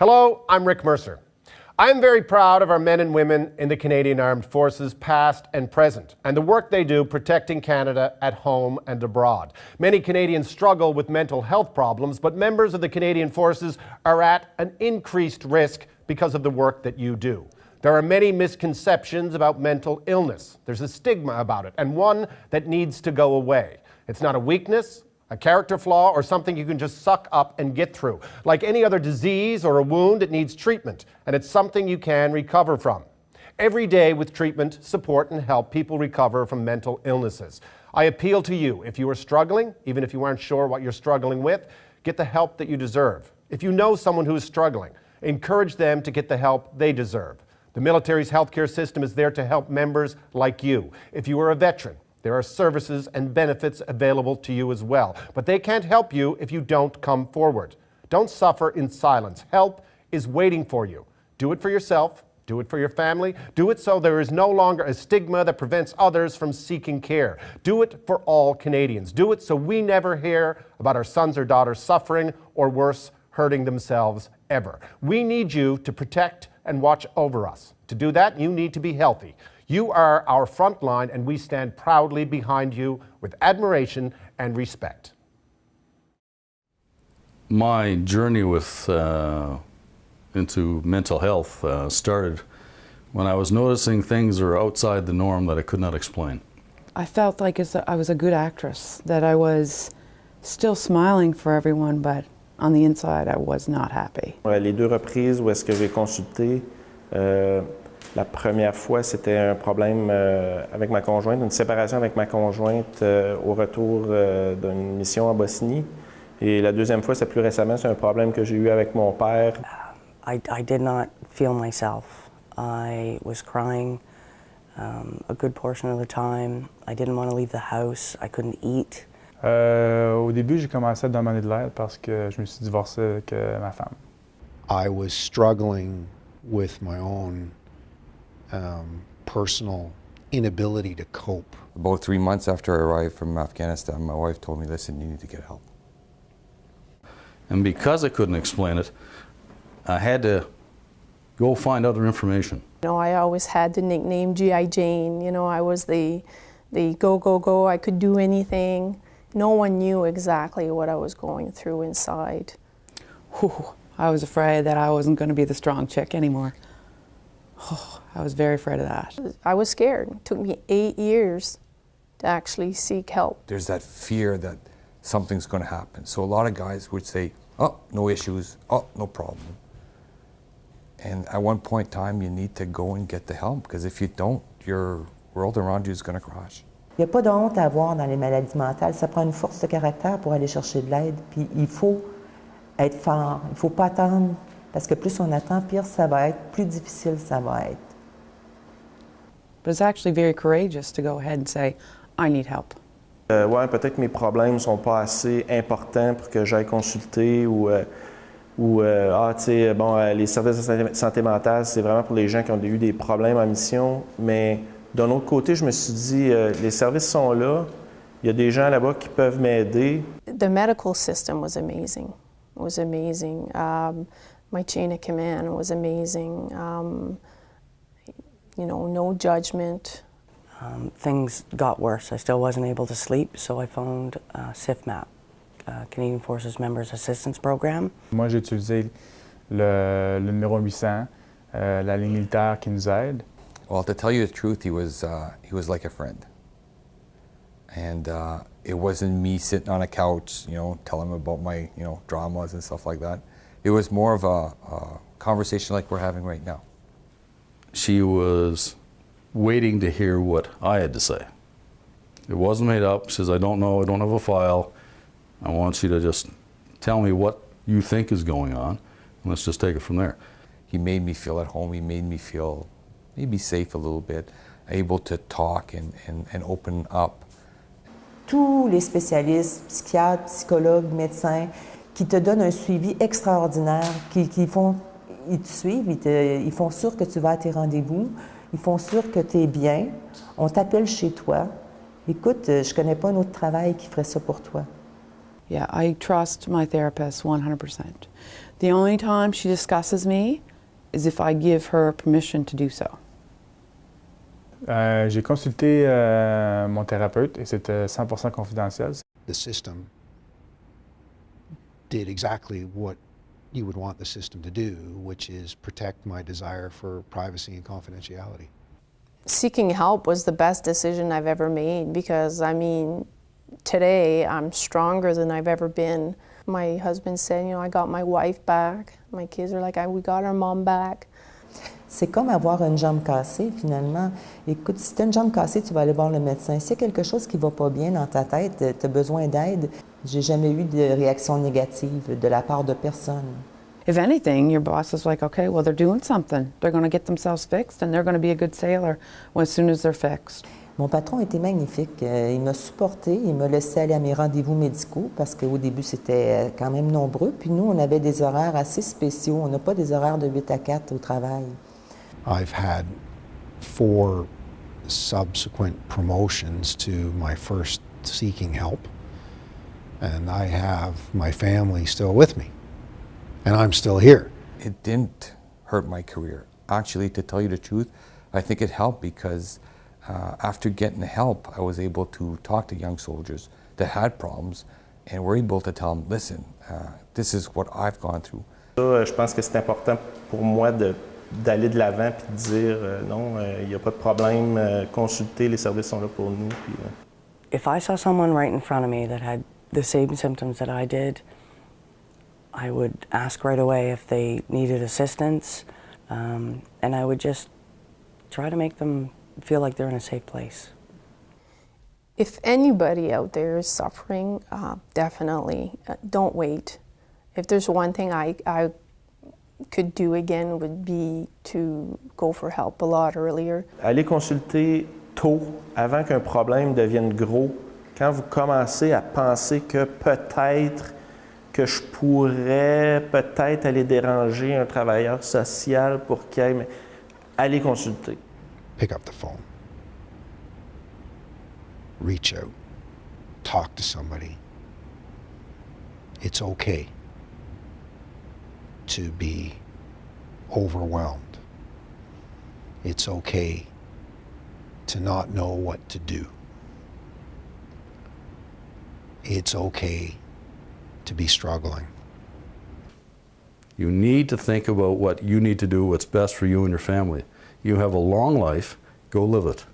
Hello, I'm Rick Mercer. I am very proud of our men and women in the Canadian Armed Forces, past and present, and the work they do protecting Canada at home and abroad. Many Canadians struggle with mental health problems, but members of the Canadian Forces are at an increased risk because of the work that you do. There are many misconceptions about mental illness. There's a stigma about it, and one that needs to go away. It's not a weakness, a character flaw, or something you can just suck up and get through. Like any other disease or a wound, it needs treatment, and it's something you can recover from. Every day with treatment, support, and help, people recover from mental illnesses. I appeal to you, if you are struggling, even if you aren't sure what you're struggling with, get the help that you deserve. If you know someone who is struggling, encourage them to get the help they deserve. The military's healthcare system is there to help members like you. If you are a veteran, there are services and benefits available to you as well. But they can't help you if you don't come forward. Don't suffer in silence. Help is waiting for you. Do it for yourself. Do it for your family. Do it so there is no longer a stigma that prevents others from seeking care. Do it for all Canadians. Do it so we never hear about our sons or daughters suffering, or worse, hurting themselves ever. We need you to protect and watch over us. To do that, you need to be healthy. You are our front line, and we stand proudly behind you with admiration and respect. My journey with into mental health started when I was noticing things that were outside the norm that I could not explain. I felt like I was a good actress, that I was still smiling for everyone, but on the inside I was not happy. Les deux reprises où est-ce que j'ai consulté, la première fois, c'était un problème avec ma conjointe, une séparation avec ma conjointe au retour d'une mission en Bosnie. Et la deuxième fois, c'est plus récemment, c'est un problème que j'ai eu avec mon père. I did not feel myself. I was crying a good portion of the time. I didn't want to leave the house. I couldn't eat. Au début, j'ai commencé à demander de l'aide parce que je me suis divorcé avec ma femme. I was struggling with my own personal inability to cope. About 3 months after I arrived from Afghanistan, my wife told me, listen, you need to get help. And because I couldn't explain it, I had to go find other information. You know, I always had the nickname G.I. Jane. You know, I was the go, go, go. I could do anything. No one knew exactly what I was going through inside. Whew, I was afraid that I wasn't going to be the strong chick anymore. Oh, I was very afraid of that. I was scared. It took me 8 years to actually seek help. There's that fear that something's going to happen. So a lot of guys would say, oh, no issues, oh, no problem. And at one point in time, you need to go and get the help, because if you don't, your world around you is going to crash. Il n'y a pas de honte à avoir dans les maladies mentales. Ça prend une force de caractère pour aller chercher de l'aide. Puis il faut être fort. Il ne faut pas attendre. Parce que plus on attend, pire ça va être, plus difficile ça va être. But it's actually very courageous to go ahead and say, I need help. Ouais, peut-être que mes problèmes ne sont pas assez importants pour que j'aille consulter ou tu sais, bon, les services de santé mentale, c'est vraiment pour les gens qui ont eu des problèmes en mission. Mais d'un autre côté, je me suis dit, les services sont là, il y a des gens là-bas qui peuvent m'aider. The medical system was amazing. It was amazing. My chain of command was amazing. You know, no judgment. Things got worse. I still wasn't able to sleep, so I phoned CIFMAP, Canadian Forces Members Assistance Program. Moi, j'ai utilisé le numéro 800, la ligne militaire qui nous aide. Well, to tell you the truth, he was like a friend. And it wasn't me sitting on a couch, you know, telling him about my, you know, dramas and stuff like that. It was more of a conversation like we're having right now. She was waiting to hear what I had to say. It wasn't made up. She says, I don't know, I don't have a file. I want you to just tell me what you think is going on, and let's just take it from there. He made me feel at home. He made me feel maybe safe a little bit, able to talk and open up. Tous les spécialistes, psychiatres, psychologues, médecins, qui te donnent un suivi extraordinaire, ils te suivent, ils font sûr que tu vas à tes rendez-vous, ils font sûr que tu es bien, on t'appelle chez toi. Écoute, je ne connais pas un autre travail qui ferait ça pour toi. Yeah, I trust my therapist 100%. The only time she discusses me is if I give her permission to do so. J'ai consulté mon thérapeute et c'était 100% confidentiel. The system did exactly what you would want the system to do, which is protect my desire for privacy and confidentiality. Seeking help was the best decision I've ever made because, I mean, today I'm stronger than I've ever been. My husband said, you know, I got my wife back. My kids are like, we got our mom back. C'est comme avoir une jambe cassée, finalement. Écoute, si tu as une jambe cassée, tu vas aller voir le médecin. S'il y a quelque chose qui ne va pas bien dans ta tête, tu as besoin d'aide. J'ai jamais eu de réaction négative de la part de personne. If anything, your boss is like, okay, well, they're doing something. They're going to get themselves fixed and they're going to be a good sailor as soon as they're fixed. Mon patron était magnifique. Il m'a supporté, il m'a laissé aller à mes rendez-vous médicaux parce qu'au début, c'était quand même nombreux. Puis nous, on avait des horaires assez spéciaux. On n'a pas des horaires de 8 à 4 au travail. I've had 4 subsequent promotions to my first seeking help, and I have my family still with me, and I'm still here. It didn't hurt my career. Actually, to tell you the truth, I think it helped because after getting the help, I was able to talk to young soldiers that had problems and were able to tell them, listen, this is what I've gone through. Je pense que c'est important pour moi d'aller de l'avant et de dire non, il n'y a pas de problème, consulter, les services sont là pour nous. Puis, If I saw someone right in front of me that had the same symptoms that I did, I would ask right away if they needed assistance, and I would just try to make them feel like they're in a safe place. If anybody out there is suffering, definitely don't wait. If there's one thing I could do again would be to go for help a lot earlier. Allez consulter tôt, avant qu'un problème devienne gros. Quand vous commencez à penser que peut-être que je pourrais peut-être aller déranger un travailleur social pour qu'il aille, allez consulter. Pick up the phone. Reach out. Talk to somebody. It's okay to be overwhelmed. It's okay to not know what to do. It's okay to be struggling. You need to think about what you need to do, what's best for you and your family. You have a long life, go live it.